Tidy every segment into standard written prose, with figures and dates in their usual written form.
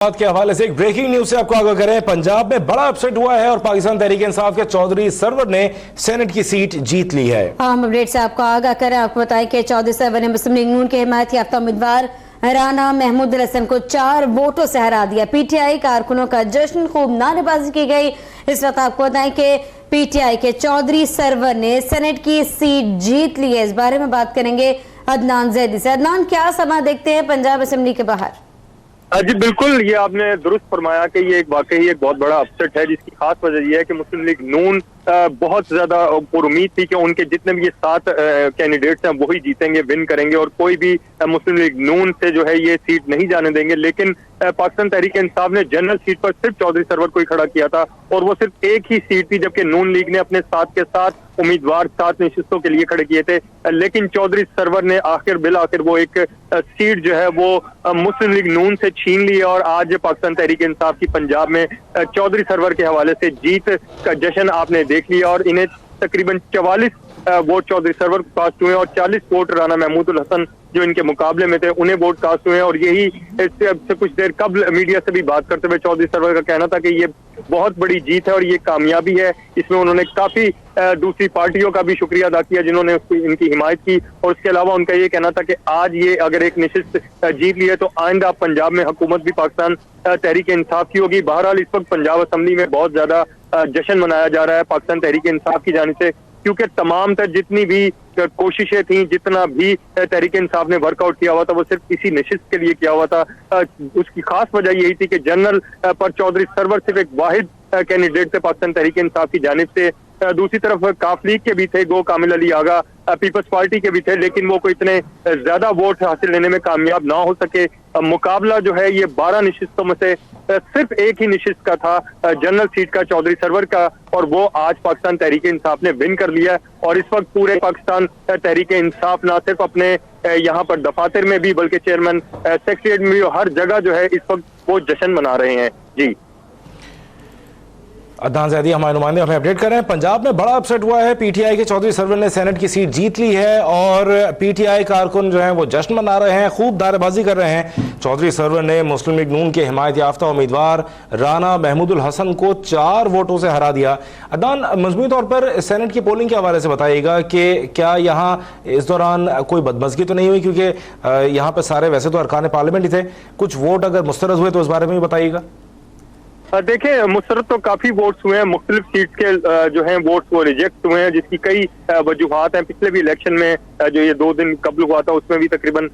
के हवाले से एक ब्रेकिंग न्यूज से आपको आगाह करें। पंजाब में बड़ा अपसेट हुआ है और पाकिस्तान तहरीक इंसाफ के चौधरी सरवर ने सेनेट की सीट जीत ली है। अहम अपडेट से आपको आगाह करें। आपको बताएं कि चौधरी सरवर ने मुस्लिम लीग नून के हिमायत याफ्ता उम्मीदवार राना महमूद हसन को 4 वोटों से हरा दिया। पीटीआई कारकुनों का जश्न, खूब नारेबाजी की गई। इस वक्त आपको बताएं कि पीटीआई के चौधरी सरवर ने सेनेट की सीट जीत ली है। इस बारे में बात करेंगे अदनान जैदी से। अदनान, क्या समा देखते हैं पंजाब असेंबली के बाहर? जी बिल्कुल, ये आपने दुरुस्त फरमाया कि ये वाकई एक बहुत बड़ा अपसेट है, जिसकी खास वजह यह है कि मुस्लिम लीग नून बहुत ज्यादा पुरुम्मीद थी कि उनके जितने भी ये 7 कैंडिडेट्स हैं वही जीतेंगे, विन करेंगे और कोई भी मुस्लिम लीग नून से जो है ये सीट नहीं जाने देंगे। लेकिन पाकिस्तान तहरीक इंसाफ ने जनरल सीट पर सिर्फ चौधरी सरवर को ही खड़ा किया था और वो सिर्फ एक ही सीट थी, जबकि नून लीग ने अपने 7 के 7 उम्मीदवार 7 नशिस्तों के लिए खड़े किए थे। लेकिन चौधरी सरवर ने बिल आखिर वो एक सीट जो है वो मुस्लिम लीग नून से छीन ली और आज पाकिस्तान तहरीक इंसाफ की पंजाब में चौधरी सरवर के हवाले से जीत का जश्न आपने देख लिया और इन्हें तकरीबन 44 वोट चौधरी सरवर को कास्ट हुए और 40 वोट राना महमूद हसन जो इनके मुकाबले में थे उन्हें वोट कास्ट हुए। और यही इससे कुछ देर कबल मीडिया से भी बात करते हुए चौधरी सरवर का कहना था कि ये बहुत बड़ी जीत है और ये कामयाबी है। इसमें उन्होंने काफी दूसरी पार्टियों का भी शुक्रिया अदा किया जिन्होंने इनकी हिमायत की और उसके अलावा उनका ये कहना था कि आज ये अगर एक नशिस्त जीत ली है तो आइंदा पंजाब में हुकूमत भी पाकिस्तान तहरीक इंसाफ की होगी। बहरहाल इस वक्त पंजाब असेंबली में बहुत ज्यादा जश्न मनाया जा रहा है पाकिस्तान तहरीक इंसाफ की जानिब से, क्योंकि तमाम तर जितनी भी कोशिशें थी, जितना भी तहरीक इंसाफ ने वर्कआउट किया हुआ था वो सिर्फ इसी नशिस्त के लिए किया हुआ था। उसकी खास वजह यही थी कि जनरल पर चौधरी सरवर सिर्फ एक वाहिद कैंडिडेट थे पाकिस्तान तहरीक इंसाफ की जानिब से। दूसरी तरफ काफ लीग के भी थे, गो कामिल अली आगा पीपल्स पार्टी के भी थे, लेकिन वो कोई इतने ज्यादा वोट हासिल लेने में कामयाब ना हो सके। मुकाबला जो है ये 12 नशिस्तों में से सिर्फ एक ही नशिस्त का था, जनरल सीट का चौधरी सरवर का, और वो आज पाकिस्तान तहरीक इंसाफ ने विन कर लिया। और इस वक्त पूरे पाकिस्तान तहरीक इंसाफ ना सिर्फ अपने यहाँ पर दफातर में भी बल्कि चेयरमैन सेक्रेटरीट में भी हर जगह जो है इस वक्त वो जश्न मना रहे हैं। जी अदनान जैदी हमारे नुमाइंदे हमें अपडेट कर रहे हैं। पंजाब में बड़ा अपसेट हुआ है। पीटीआई के चौधरी सरवर ने सेनेट की सीट जीत ली है और पीटीआई कारकुन जो हैं वो जश्न मना रहे हैं, खूब नारेबाजी कर रहे हैं। चौधरी सरवर ने मुस्लिम लीग नून के हिमायत याफ्ता उम्मीदवार राना महमूद हसन को 4 वोटों से हरा दिया। अदनान, मजमूई तौर पर सेनेट की पोलिंग के हवाले से बताइएगा कि क्या यहाँ इस दौरान कोई बदमज़गी तो नहीं हुई, क्योंकि यहाँ पर सारे वैसे तो अरकान पार्लियामेंट ही थे, कुछ वोट अगर मुस्तरद हुए तो इस बारे में भी बताइएगा। देखिए, मुस्तरद तो काफी वोट्स हुए हैं, मुख्तलिफ सीट के जो हैं वोट्स वो रिजेक्ट हुए हैं, जिसकी कई वजूहात हैं। पिछले भी इलेक्शन में जो ये 2 दिन कबल हुआ था उसमें भी तकरीबन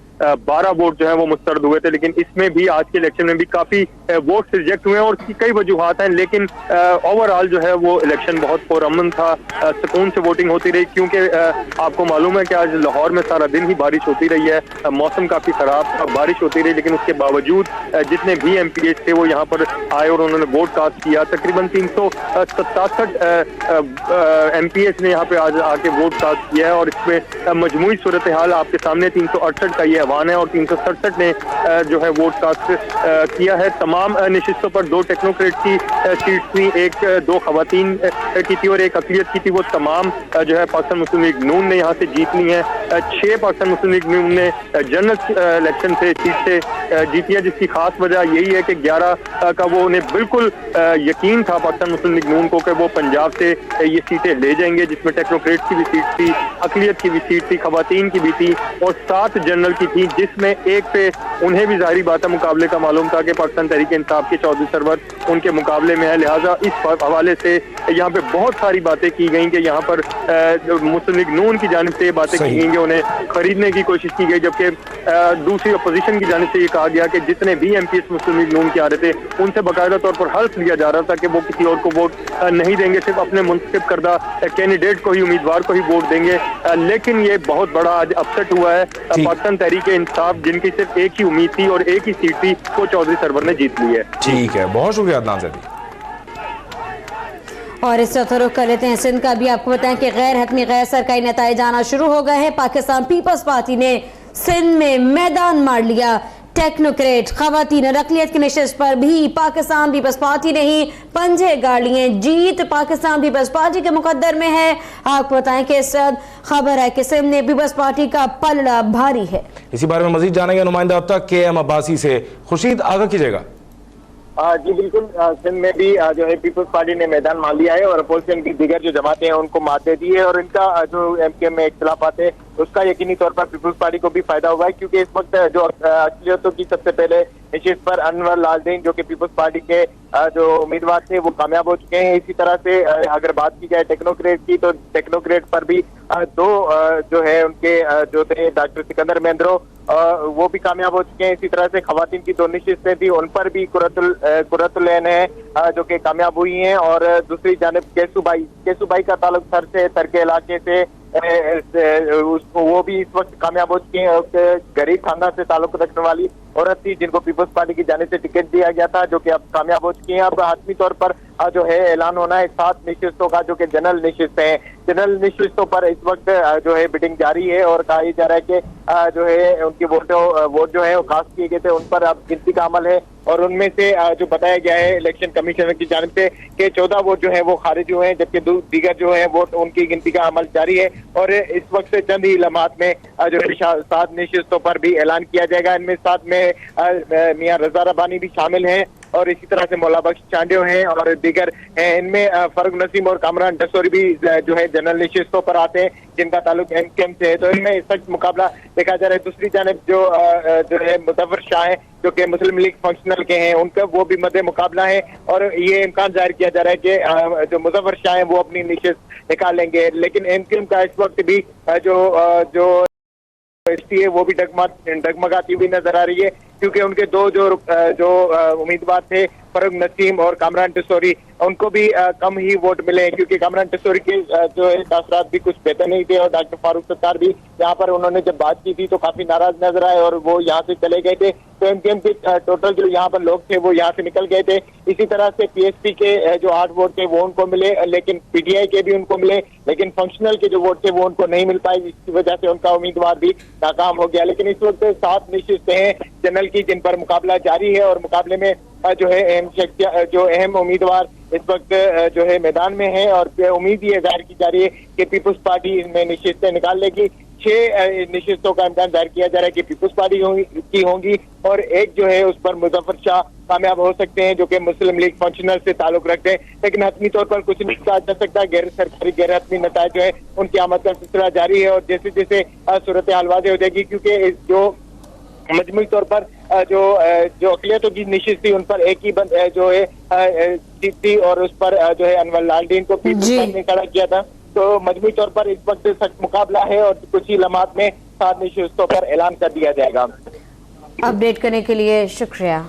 12 वोट जो हैं वो मुस्तरद हुए थे, लेकिन इसमें भी आज के इलेक्शन में भी काफी वोट्स रिजेक्ट हुए हैं और उसकी कई वजूहात हैं। लेकिन ओवरऑल जो है वो इलेक्शन बहुत पुरअमन था, सुकून से वोटिंग होती रही, क्योंकि आपको मालूम है कि आज लाहौर में सारा दिन ही बारिश होती रही है, मौसम काफी खराब, बारिश होती रही, लेकिन उसके बावजूद जितने भी एमपीएस थे वो यहाँ पर आए और उन्होंने वोट कास्ट किया। तकरीबन 367 एमपीएस ने यहाँ पे आज आके वोट कास्ट किया है और इसमें मजमूई सूरत हाल आपके सामने 368 का ये ऐवान है और 367 ने जो है वोट कास्ट किया है। तमाम नशिस्तों पर 2 टेक्नोक्रेट की सीट थी, 2 खवातीन की थी और 1 अक़लियत की थी। वो तमाम जो है पाकिस्तान मुस्लिम लीग नून ने यहाँ से जीत ली है। 6 पाकिस्तान मुस्लिम लीग नून ने जनरल इलेक्शन से सीट से जीती है, जिसकी खास वजह यही है कि 11 का वो उन्हें बिल्कुल यकीन था पाकिस्तान मुस्लिम लीग नून को कि वो पंजाब से ये सीटें ले जाएंगे, जिसमें टेक्नोक्रेट की भी सीट थी, अक़लियत की भी सीट थी, खवातीन की भी थी और 7 जनरल की थी, जिसमें एक पे उन्हें भी जाहिर बात है मुकाबले का मालूम था कि पाकिस्तान तहरीक इंसाफ के चौधरी सरवर उनके मुकाबले में है। लिहाजा इस हवाले से यहाँ पे बहुत सारी बातें की गई कि यहाँ पर मुस्लिम लीग नून की जानिब से बातें की गई कि उन्हें खरीदने की कोशिश की गई, जबकि दूसरी अपोजिशन की जानिब से ये कहा गया कि जितने भी एमपीएस मुस्लिम लीग नून के आ रहे थे उनसे बाकायदा तौर पर हल्फ लिया जा रहा था कि वो किसी और को वोट नहीं देंगे, सिर्फ अपने मुंतखब करदा कैंडिडेट को ही, उम्मीदवार को ही वोट देंगे। लेकिन ये बहुत बड़ा आज अपसेट हुआ है। पाकिस्तान तहरीक इंसाफ जिनकी सिर्फ एक ही उम्मीद थी और एक ही सीट थी वो चौधरी सरवर ने जीत ली है। ठीक है, बहुत शुक्रिया अदनान जैदी। और इस तरफ रुख कर लेते हैं सिंध का भी। आपको बताएं कि गैर हतमी गैर सरकारी नताइज आना शुरू हो गए हैं। पाकिस्तान पीपल्स पार्टी ने सिंध में मैदान मार लिया। टेक्नोक्रेट, खवातीन और अक़लियत की नशिस्त पर भी पाकिस्तान पीपल्स पार्टी ने ही पंजे गाड़ लिए। जीत पाकिस्तान पीपल्स पार्टी के मुकद्दर में है। आपको बताएं कि इस खबर है कि सिंध में पीपल्स पार्टी का पलड़ा भारी है। इसी बारे में मजीद जानेंगे नुमाइंदा अब तक KM अब्बासी से। खुर्शीद, आगाह कीजिएगा। जी बिल्कुल, सिंध में भी जो है पीपल्स पार्टी ने मैदान मान लिया है और अपोजिशन की दीगर जो जमातें हैं उनको मात दे दी है और इनका जो एमके में इख्तिलाफात है उसका यकीनी तौर पर पीपल्स पार्टी को भी फायदा हुआ है, क्योंकि इस वक्त जो अक्सरियतों की सबसे पहले निशिस्त पर अनवर लालदीन जो कि पीपल्स पार्टी के जो उम्मीदवार थे वो कामयाब हो चुके हैं। इसी तरह से अगर बात की जाए टेक्नोक्रेट की, तो टेक्नोक्रेट पर भी दो जो है उनके जो थे डॉक्टर सिकंदर मेंद्रो वो भी कामयाब हो चुके हैं। इसी तरह से खवातीन की दो निशिस्तें थी उन पर भी कुरतुल ऐन है जो कि कामयाब हुई हैं। और दूसरी जानिब केसूबाई का ताल्लुक सर के इलाके से वो भी इस वक्त कामयाब हो चुके हैं। गरीब खानदान से ताल्लुक रखने वाली औरत थी जिनको पीपल्स पार्टी की जानिब से टिकट दिया गया था, जो कि अब कामयाब हो चुकी हैं। अब हातमी तौर पर जो है ऐलान होना है 7 निशिस्तों का, जो कि जनरल निशिस्त है। जनरल निशिस्तों पर इस वक्त जो है बिडिंग जारी है और कहा जा रहा है कि जो है उनकी वोट जो है वो खास किए गए थे उन पर अब गिनती का अमल है और उनमें से जो बताया गया है इलेक्शन कमीशनर की जानिब से कि 14 वोट जो है वो खारिज हुए हैं, जबकि दीगर जो है वोट उनकी गिनती का अमल जारी है। और इस वक्त से चंद ही लम्हात में जो है 7 निशिस्तों पर भी ऐलान किया जाएगा। इनमें 7 में मियां रजा रबानी भी शामिल हैं और इसी तरह से मौला बख्श चांडियो हैं और दीगर हैं। इनमें फरूक नसीम और कामरान डसोरी भी जो है जनरल निशिस्तों पर आते हैं जिनका ताल्लुक एमकेएम से है। तो इनमें सख्त मुकाबला देखा जा रहा है। दूसरी जानिब जो है मुजफ्फर शाह है जो कि मुस्लिम लीग फंक्शनल के हैं, उनका वो भी मद्दे मुकाबला है और ये इम्कान जाहिर किया जा रहा है कि जो मुजफ्फर शाह है वो अपनी निशिस्त निकाल लेंगे। लेकिन एमकेएम का इस वक्त भी जो है वो भी डगमगाती हुई नजर आ रही है, क्योंकि उनके दो जो उम्मीदवार थे फरूक नसीम और कामरान टसोरी उनको भी कम ही वोट मिले हैं, क्योंकि कामरान टसोरी के जो है तासरात भी कुछ बेहतर नहीं थे और डॉक्टर फारूक सत्तार भी यहाँ पर उन्होंने जब बात की थी तो काफी नाराज नजर आए और वो यहाँ से चले गए थे। तो एमकेएम के टोटल जो यहाँ पर लोग थे वो यहाँ से निकल गए थे। इसी तरह से पीएसपी के जो 8 वोट थे वो उनको मिले, लेकिन पीटीआई के भी उनको मिले, लेकिन फंक्शनल के जो वोट थे वो उनको नहीं मिल पाए, जिसकी वजह से उनका उम्मीदवार भी नाकाम हो गया। लेकिन इस वक्त 7 निशिस्तें हैं जनरल की जिन पर मुकाबला जारी है और मुकाबले में जो है अहम उम्मीदवार इस वक्त जो है मैदान में है और उम्मीद ये जाहिर की जा रही है कि पीपल्स पार्टी इसमें निशिस्तें निकाल लेगी। 6 निशिस्तों का इम्कान जाहिर किया जा रहा है कि पीपल्स पार्टी की होंगी और एक जो है उस पर मुजफ्फर शाह कामयाब हो सकते हैं जो कि मुस्लिम लीग फंक्शनल से ताल्लुक रखते हैं। लेकिन हतमी तौर पर कुछ नहीं कहा जा सकता, गैर सरकारी गैर हतमी नतायज जो है उनकी आमद का सिलसिला जारी है और जैसे जैसे सूरत हाल वाज़ेह हो जाएगी, क्योंकि जो मजमूई तौर पर जो अक़लियतों की निशिस्त थी उन पर एक ही जो है जीत थी और उस पर जो है अनवर लालदीन को पीपल्स पार्टी ने खड़ा किया था। तो मजमूई तौर पर इस वक्त सख्त मुकाबला है और कुछ ही लम्हात में 7 निशिस्तों पर ऐलान कर दिया जाएगा। अपडेट करने के लिए शुक्रिया।